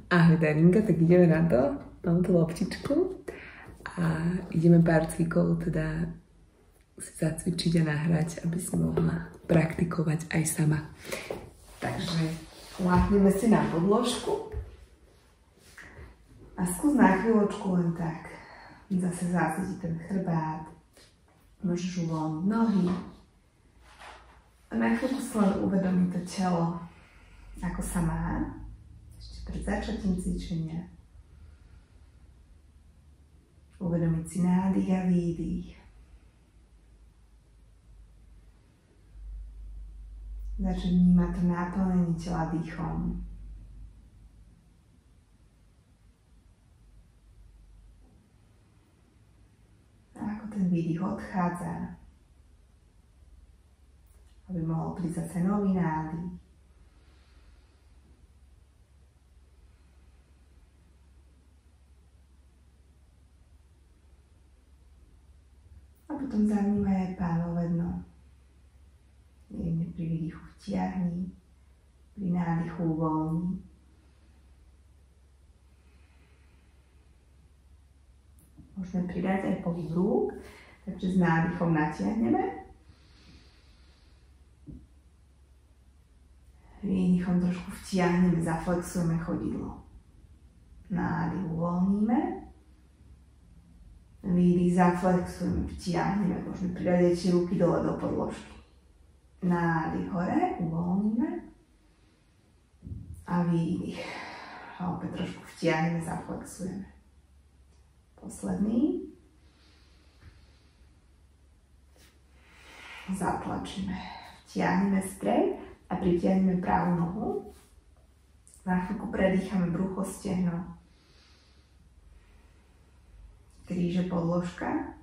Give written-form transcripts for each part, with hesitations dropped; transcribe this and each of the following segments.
Ahoj Darinka, tak ideme na to. Mám tu loptičku a ideme pár cvikov teda si zacvičiť a nahrať, aby si mohla praktikovať aj sama. Takže láhneme si na podložku a skús na chvíľočku len tak zase zacítiť ten chrbát. Môžeš uvoľniť nohy a na chvíľku si len uvedomiť to telo, ako sa má. Ešte pred začatím cvičenia. Uvedomiť si nádych a výdych. Začať vnímať to náplnenie tela dýchom. A ako ten výdych odchádza, aby mohol prísť zase nový nádych. A potom zavnímaj aj pánové dno. Jemne pri výdychu vtiahni, pri nádychu uvoľni. Môžeme pridať aj pohyb rúk, takže s nádychom natiahneme. Výdychom trošku vtiahneme, zaflexujeme chodidlo. Nádych uvoľníme. Výdych zaflexujeme, vtiahneme, môžeme pridať ešte ruky dole do podložky. Nádych hore, uvoľníme. A výdych. A opäť trošku vtiahneme, zaflexujeme. Posledný. Zatlačíme. Vtiahneme stred a pritiahneme pravú nohu. Na chvíľku predýchame brucho, stehno. Kríže, podložka.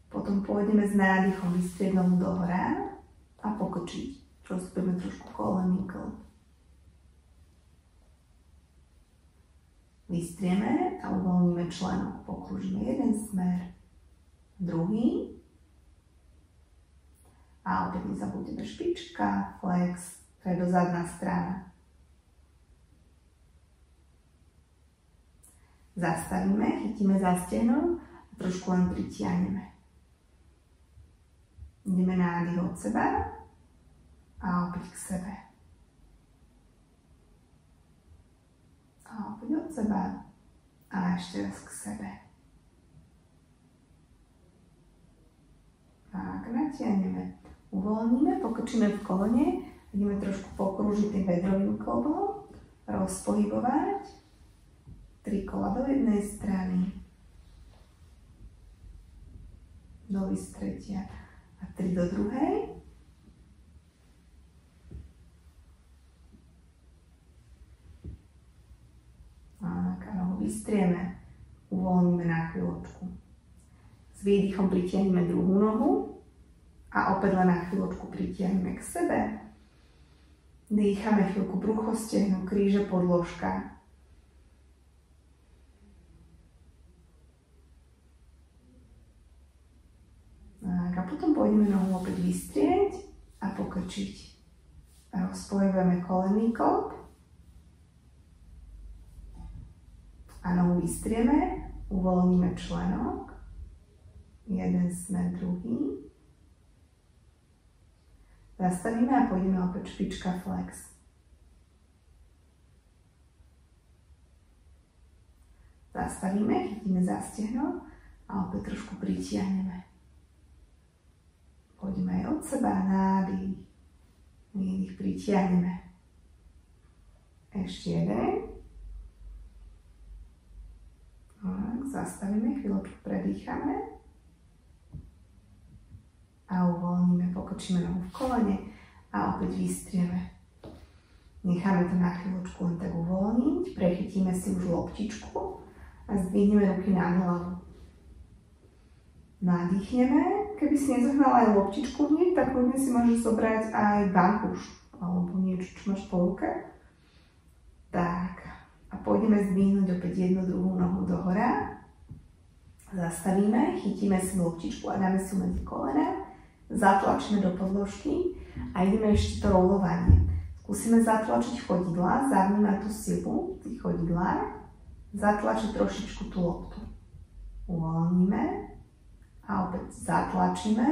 Potom pôjdeme s nádychom vystrieť nohu dohora a pokočiť. Rozpojme trošku kolený klb. Vystrieme a uvoľníme členok. Pokružíme jeden smer, druhý. A opäť nezabudneme špička, flex, predozadná strana. Zastavíme, chytíme za stehnom a trošku len pritiahneme. Ideme nádych od seba a opäť k sebe. A opäť od seba a ešte raz k sebe. Tak, natiahneme. Uvoľníme, pokrčíme v kolene, ideme trošku pokrúžiť tým bedrovým klbom, rozpohybovať. 3 kola do jednej strany, do vystretia a 3 do druhej. Tak, a nohu vystrieme, uvoľníme na chvíľočku. S výdychom pritiahneme druhú nohu a opäť len na chvíľočku pritiahneme k sebe. Dýchame chvíľku brucho, stehno, kríže, podložka. A potom pôjdeme nohu opäť vystrieť a pokrčiť. Rozpojujeme kolenný klb a nohu vystrieme, uvoľníme členok, jeden smer, druhý. Zastavíme a pôjdeme opäť špička, flex. Zastavíme, chytíme za stehno a opäť trošku pritiahneme. Pôjdeme aj od seba, nádych, výdych, pritiahneme. Ešte jeden. Tak, zastavíme, chvíľočku predýchame. A uvoľníme, pokočíme nohu v kolene a opäť vystrieme. Necháme to na chvíľočku len tak uvoľniť, prechytíme si už loptičku a zdvihneme ruky na hlavu. Nadýchneme. Keby si nezohnala aj loptičku hneď, tak kľudne si môžeš zobrať aj bankuš alebo niečo, čo máš po ruke. Tak. A pôjdeme zdvihnúť opäť jednu druhú nohu dohora. Zastavíme, chytíme si loptičku a dáme si medzi kolena. zatlačíme do podložky a ideme ešte to rolovanie. Skúsime zatlačiť chodidlá, zavnime tú silu v tých chodidlách, zatlačiť trošičku tú loptu. Uvoľníme a opäť zatlačíme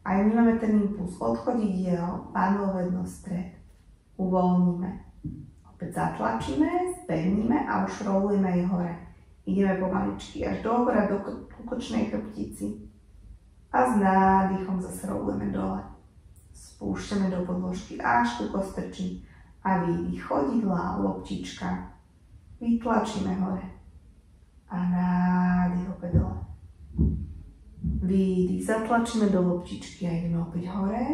a vnímame ten impuls od chodidiel, pánvové dno, stred. Uvoľníme. Opäť zatlačíme, zbehníme a už rolujeme aj hore. Ideme pomaličky až do hora, do kukočnej chrbtici. A s nádychom zase rolujeme dole. Spúšťame do podložky až ku kostrči. A výdych, chodidlá, loptička. Vytlačíme hore. A nádych opäť dole. Výdych, zatlačíme do loptičky a ideme opäť hore.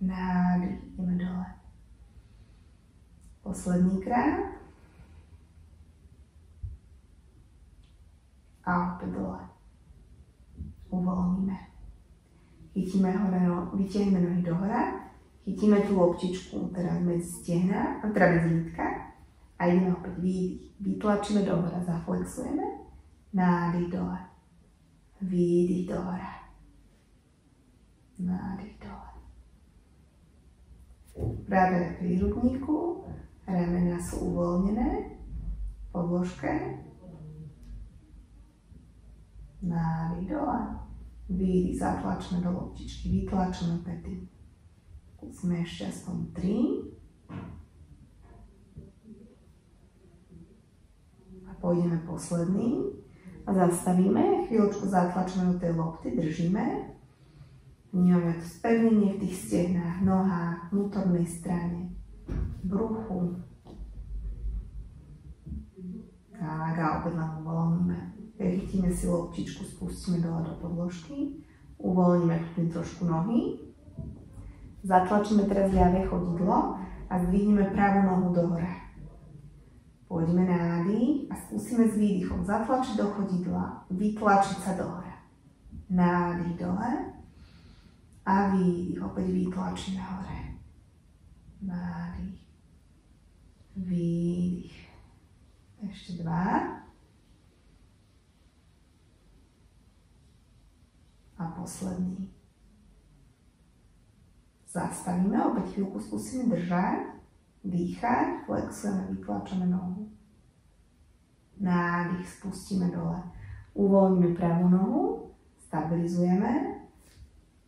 Nádych, ideme dole. Posledný krát. A opäť dole. Uvoľníme. Chytíme hore, vytiahneme nohy do hora. Chytíme tú loptičku teraz medzi stehna, teda medzi lítka. A ideme opäť výdych. Vytlačíme do hora, zaflexujeme. Nádych dole. Výdych do hora. Nádych dole. Práve pri hrudníku. Ramena sú uvoľnené. Podložke. Nádych dole. Výdych, zatlačme do loptičky, vytlačme pety. Skúsime ešte aspoň 3. A pôjdeme posledný. A zastavíme, chvíľočku zatlačme do tej lopty, držíme. Vnímame to spevnenie v tých stehnách, nohách, vnútornej strane, bruchu. Tak a opäť len uvoľníme. Chytíme si loptičku, spustíme dole do podložky, uvoľníme tu trošku nohy, zatlačíme teraz ľavé chodidlo a zdvihneme pravú nohu do hora. Pôjdeme nádych a skúsime s výdychom zatlačiť do chodidla, vytlačiť sa do hora. Nádych dole a výdych, opäť vytlačíme hore. Nádych, výdych, ešte 2. A posledný. Zastavíme, opäť chvíľku skúsime držať, dýchať, flexujeme, vytlačame nohu. Nádych, spustíme dole. Uvoľníme pravú nohu, stabilizujeme,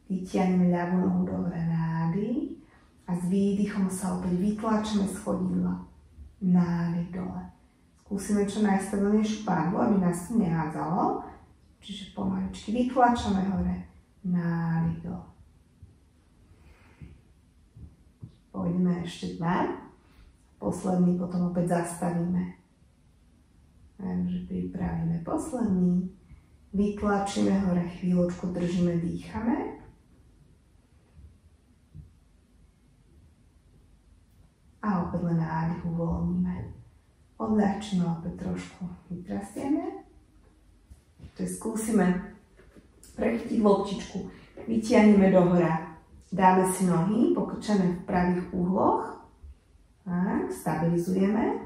vytiahneme ľavú nohu do hore, nádych a s výdychom sa opäť vytlačíme z chodidla. Nádych dole. Skúsime čo najstabilnejšiu pánvu, aby nás to nehádzalo. Čiže pomaličky vytlačame hore, nádych dole. Pôjdeme ešte 2. Posledný potom opäť zastavíme. Takže pripravíme posledný. Vytlačíme hore, chvíľočku držíme, dýchame. A opäť len nádych uvoľníme. Odľahčíme opäť trošku, vytrastieme. Skúsime prechytiť loptičku, vytiahneme do hora, dáme si nohy, pokrčené v pravých úhloch, tak, stabilizujeme,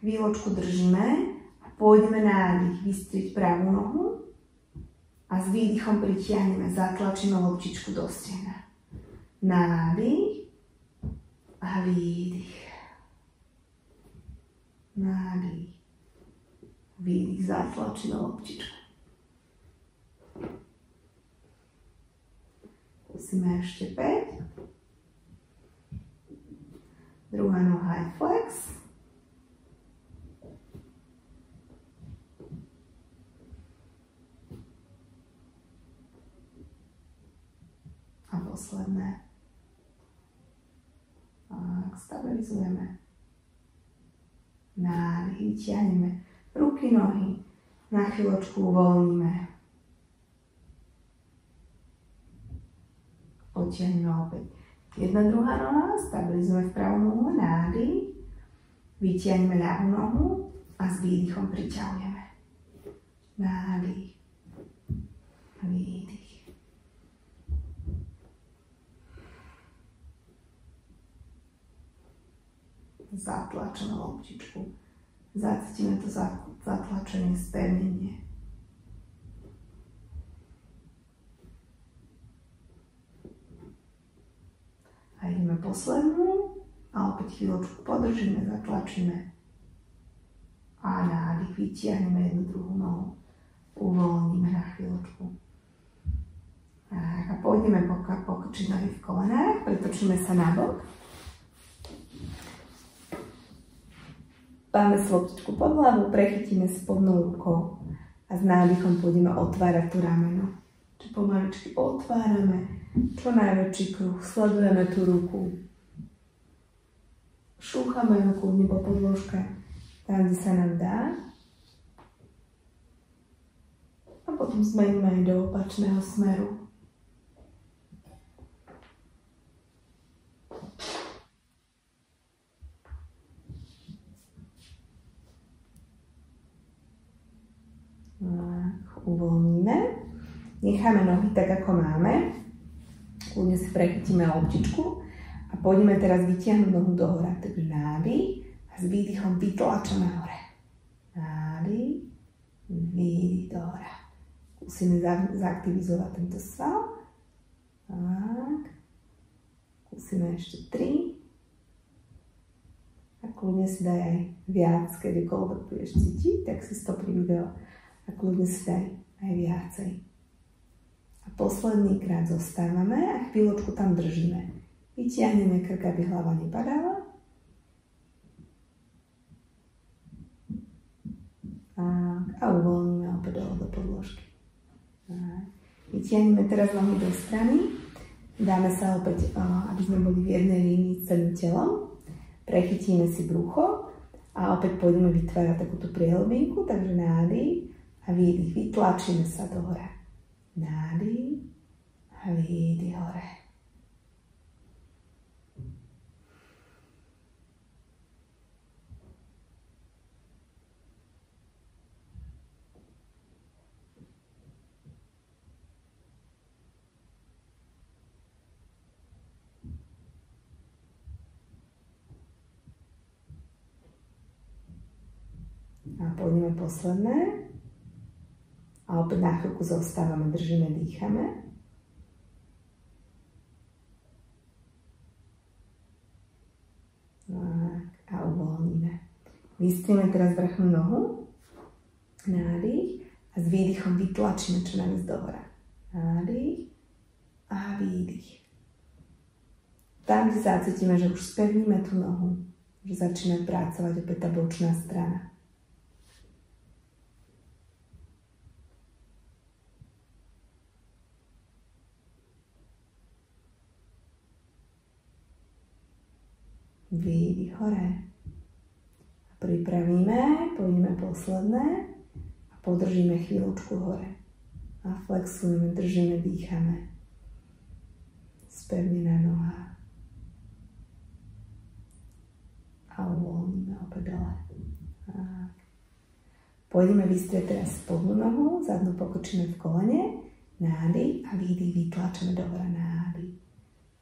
chvíľočku držíme a pôjdeme nádych, vystrieť pravú nohu a s výdychom pritiahneme, zatlačíme loptičku do stehna. Nádych a výdych. Nádych. Výdych, zatlačíme loptičku. Skúsime ešte 5. Druhá noha je flex. A posledné. Tak, stabilizujeme. Nádych, vytiahneme ruky, nohy, na chvíľočku uvoľníme. Potiahneme opäť. Jedna, druhá noha, stabilizujeme v pravú nohu, nádych, vytiahneme ľavú nohu a s výdychom priťahujeme. Nádych, výdych. Zatlačíme loptičku. Zacítime to zatlačenie, spevnenie. poslednú a opäť chvíľočku podržíme, zatlačíme a nádych, vytiahneme jednu druhú nohu, uvoľníme na chvíľočku. A pôjdeme pokrčiť nohy v kolenách, pretočíme sa na bok. Dáme si loptičku pod hlavu, prechytíme spodnou rukou a s nádychom pôjdeme otvárať tú rameno. Čiže pomaličky otvárame čo najväčší kruh, sledujeme tú ruku. Šúchame ju kľudne po podložke, tam, kde sa nám dá. A potom zmeníme aj do opačného smeru. Uvoľníme. Necháme nohy tak, ako máme. Kľudne si prechytíme loptičku a pôjdeme teraz vytiahnuť nohu do hora. Takže nádych a s výdychom vytlačíme hore. Nádych, výdych do hora. Skúsime zaaktivizovať tento sval. Tak. Skúsime ešte 3. A kľudne si daj aj viac, kedykoľvek budeš cítiť, tak si stopni video a kľudne si daj aj viacej. A posledný krát zostávame a chvíľočku tam držíme. Vytiahneme krk, aby hlava nepadala. A uvoľníme opäť do podložky. Vytiahneme teraz nohy do strany. Dáme sa opäť, aby sme boli v jednej línii s celým telom. Prechytíme si brucho a opäť pôjdeme vytvárať takúto priehlbinku, takže nádych a výdych. Vytlačíme sa do hora. Nádych a výdych hore. A pôjdeme posledné. A opäť na chvíľku zostávame, držíme, dýchame. A uvoľníme. Vystrieme teraz vrchnú nohu. Nádych. A s výdychom vytlačíme čo najviac do hora. Nádych a výdych. Tam, kde zacítime, že už spevníme tú nohu, že začína pracovať opäť tá bočná strana. Výdych hore. A pripravíme, pôjdeme posledné a podržíme chvíľočku hore. A flexujeme, držíme, dýchame. Spevnená noha. A uvoľníme opäť dole. Tak. Pôjdeme vystrieť teraz spodnú nohu, zadnú pokrčíme v kolene, nádych a výdych vytlačíme do hora. Nádych,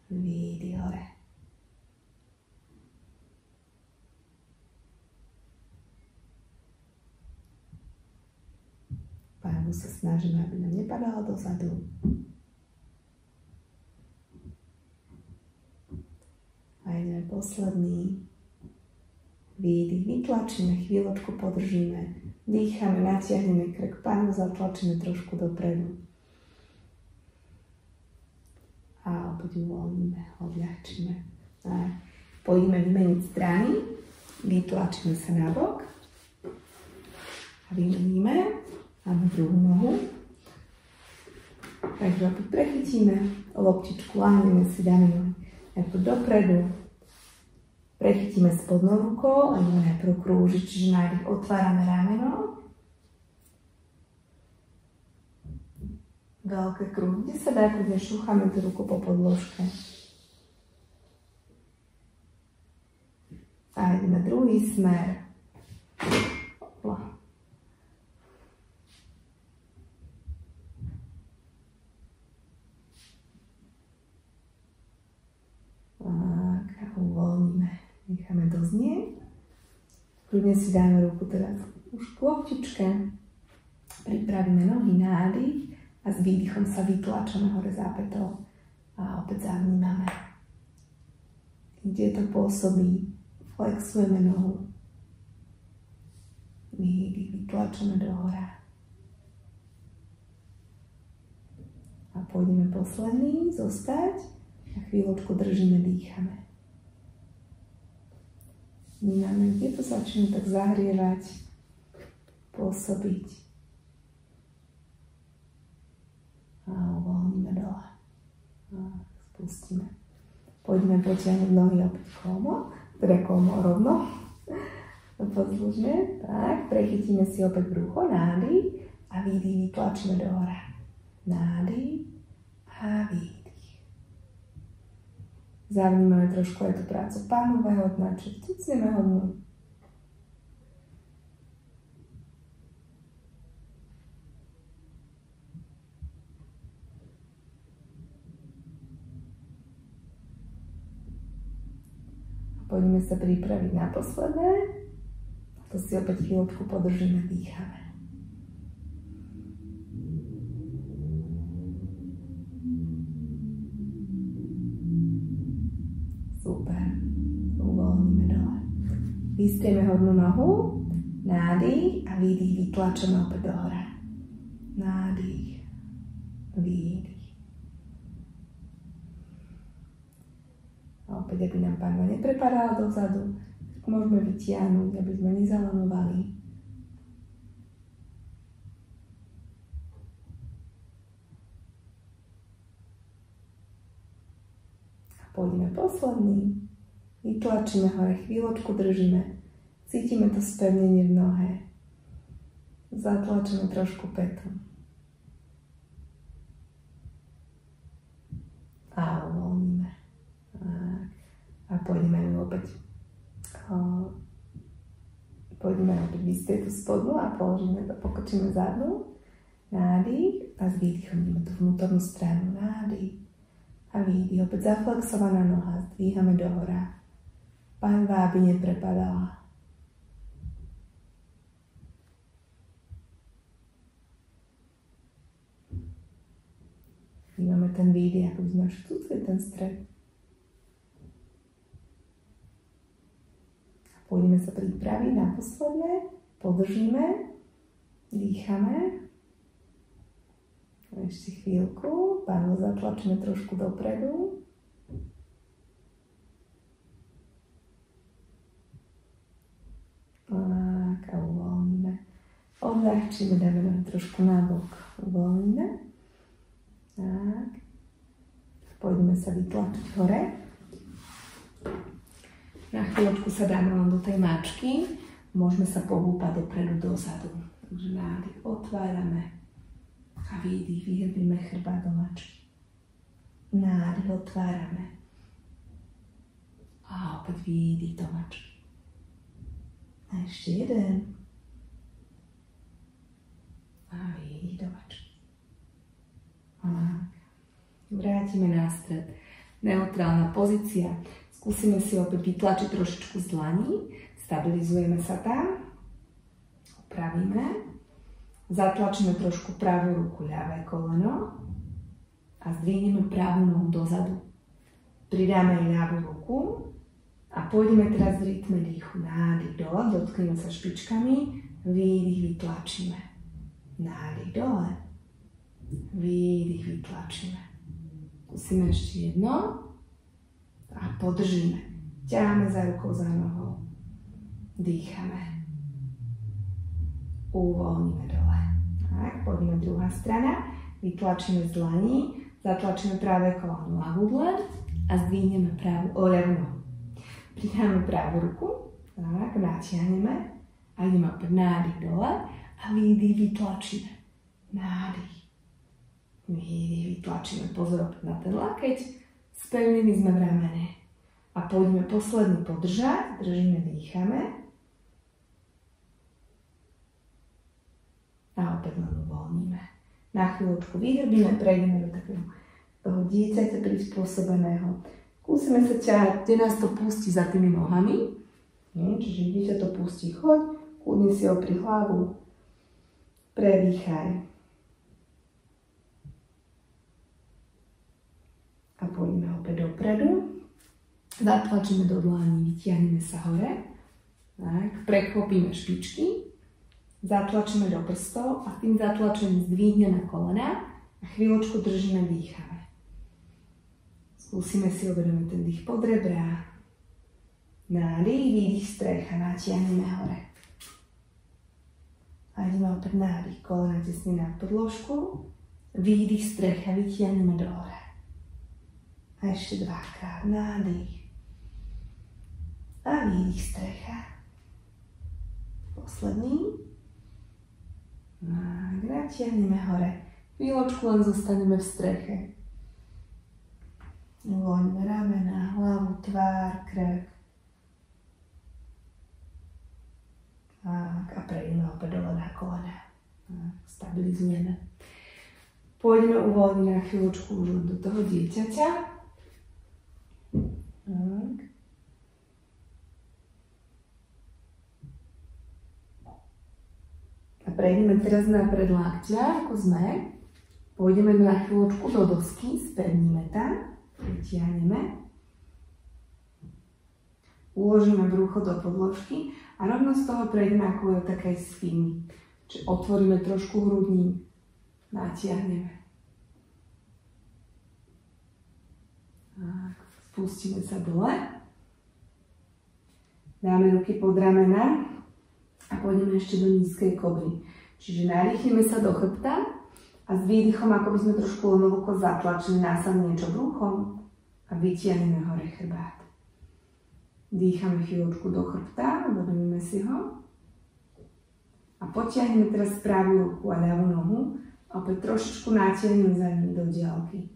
výdych hore. Pánu sa snažíme, aby nám nepadala dozadu. A ideme posledný. Výdych, vytlačíme, chvíľočku podržíme. Dýchame, natiahneme krk, pánu zatlačíme trošku dopredu. A opäť uvoľníme, odľahčíme. A pôjdeme vymeniť strany. Vytlačíme sa na bok. A vymeníme. Máme druhú nohu. Takže opäť prechytíme loptičku, láhneme si, dáme nohy najprv dopredu. Prechytíme spodnou rukou a ideme najprv krúžiť, čiže nádych otvárame rameno. Veľké kruhy, kde sa dá, keď šúchame tú ruku po podložke. A ideme druhý smer. Hopla. Tak, uvoľníme. Necháme doznieť. Kľudne si dáme ruku teraz už k loptičke. Pripravíme nohy, nádych a s výdychom sa vytlačame hore zápätou a opäť zavnímame. kde to pôsobí. Flexujeme nohu. Výdych, vytlačíme dohora. A pôjdeme posledný, zostať a chvíľočku držíme, dýchame. Vnímame, kde to začne tak zahrievať, pôsobiť. A uvoľníme dole. A spustíme. Poďme potiahnuť nohy opäť komo, teda komo rovno. Pozdĺžne, tak, prechytíme si opäť brucho, nádych a výdych, vytlačíme dohora. Nádych a výdych. Zavnímame trošku aj tú prácu pánového dna, čiže tucneme ho dnu. Poďme sa pripraviť na posledné. To si opäť chvíľočku podržíme, dýchame. Super. Uvoľníme dole. Vystrieme hornú nohu. Nádych a výdych, vytlačíme opäť dohora. Nádych. Výdych. A opäť, aby nám pánva neprepadala dozadu, môžeme vytiahnuť, aby sme nezalamovali. A pôjdeme posledný. Vytlačíme hore, chvíľočku držíme. Cítime to spevnenie v nohe. Zatlačíme trošku petu. A uvoľníme. A pôjdeme opäť. Poďme opäť vystrieť tú spodnú a položíme to, pokočíme zadnú. Nádych a s výdychom ideme tú vnútornú stranu. Nádych a výdych. Opäť zaflexovaná noha. Zdvíhame dohora. Pánva, aby neprepadala. Vnímame ten výdych, ako by sme štucli ten stred. Pôjdeme sa pripraviť na posledné, podržíme, dýchame. Ešte chvíľku, pánvu zatlačíme trošku dopredu. Tak a uvoľníme. Odľahčíme, dáme nohy trošku nabok. Uvoľníme. Tak. Pôjdeme sa vytlačiť hore. Na chvíľočku sa dáme len do tej mačky. Môžeme sa pohúpať dopredu, dozadu. Takže nádych otvárame a výdych, vyhrbíme chrbát do mačky. Nádych otvárame a opäť výdych do mačky. A ešte jeden. A výdych do mačky. Vrátime na stred. Neutrálna pozícia. Skúsime si opäť vytlačiť trošičku z dlaní. Stabilizujeme sa tam. Upravíme. Zatlačíme trošku pravú ruku, ľavé koleno. A zdvihneme pravú nohu dozadu. Pridáme aj ľavú ruku. A pôjdeme teraz v rytme dýchu. Nádych dole, dotkneme sa špičkami. Výdych, vytlačíme. Nádych dole. Výdych, vytlačíme. Skúsime ešte jedno. A podržíme. Ťaháme za rukou, za nohou. Dýchame. Uvoľníme dole. Tak, poďme druhá strana. Vytlačíme z dlaní. Zatlačíme pravé koleno, ľavú dlaň a zdvihneme ľavú nohu. Pridáme pravú ruku. Tak, natiahneme. A ideme opäť nádych dole. A výdych, vytlačíme. Nádych. Výdych, vytlačíme. Pozor opäť na ten lakeť. Spevnení sme v ramene. A poďme posledný podržať. Držíme, dýchame. A opäť len uvoľníme. Na chvíľočku vyhrbíme, prejdeme do takého toho dieťaťa prispôsobeného. Skúsime sa ťahať, kde nás to pustí za tými nohami. Čiže dieťa to pustí, choď, kľudne si opri hlavu. Predýchaj. A poďme opäť dopredu. Zatlačíme do dlani, vytiahneme sa hore. Tak, preklopíme špičky. Zatlačíme do prstov a tým zatlačením zdvihneme kolena a chvíľočku držíme, dýchame. Skúsime si uvedomiť ten dých pod rebra. Nádych, výdych, strecha, natiahneme hore. A ideme opäť nádych, kolena tesne na podložku. Výdych, strecha, vytiahneme do hore. A ešte dvakrát, nádych. A výdych, strecha. Posledný. A natiahneme hore. Chvíľočku len zostaneme v streche. Uvoľníme ramena, hlavu, tvár, krk. A prejdeme opäť dole na kolena. Stabilizujeme. Pôjdeme uvoľniť na chvíľočku už do toho dieťaťa. Tak. A prejdeme teraz na predlákťa, ako sme. Pôjdeme na chvíľočku do dosky, spevníme tam, vytiahneme. Uložíme brucho do podložky a rovno z toho prejdeme ako do takej spiny. Čiže otvoríme trošku hrudník, natiahneme. Tak, spustíme sa dole. Dáme ruky pod ramena a pôjdeme ešte do nízkej kobry. Čiže nadýchneme sa do chrbta a s výdychom, ako by sme trošku hlboko zatlačili následne niečo bruchom a vytiahneme hore chrbát. Dýchame chvíľočku do chrbta, uvedomíme si ho. A potiahneme teraz pravú ruku a ľavú nohu a opäť trošičku natiahneme za ním do diaľky.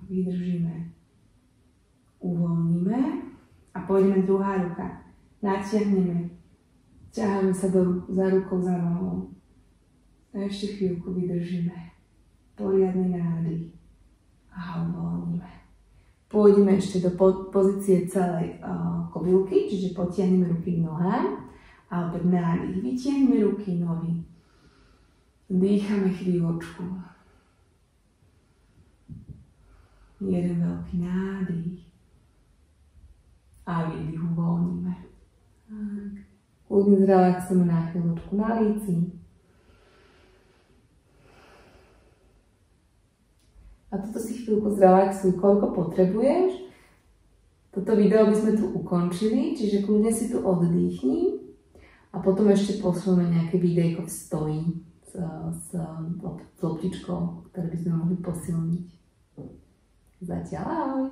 Vydržíme. Uvoľníme a pôjdeme druhá ruka. Natiahneme. Ťaháme sa za rukou, za nohou. A ešte chvíľku vydržíme. Poriadny nádych. A uvoľníme. Pôjdeme ešte do pozície celej kobylky, čiže potiahneme ruky k nohám. A opäť nádych. Vytiahneme ruky, nohy. Dýchame chvíľočku. Jeden veľký nádych. A výdych uvoľníme. Kľudne zrelaxujeme na chvíľočku na líci. A toto si chvíľku zrelaxuj, koľko potrebuješ. Toto video by sme tu ukončili, čiže kľudne si tu oddychni. A potom ešte posúvame nejaké videjko v stoji s loptičkou, ktoré by sme mohli posilniť. Zatiaľ ahoj!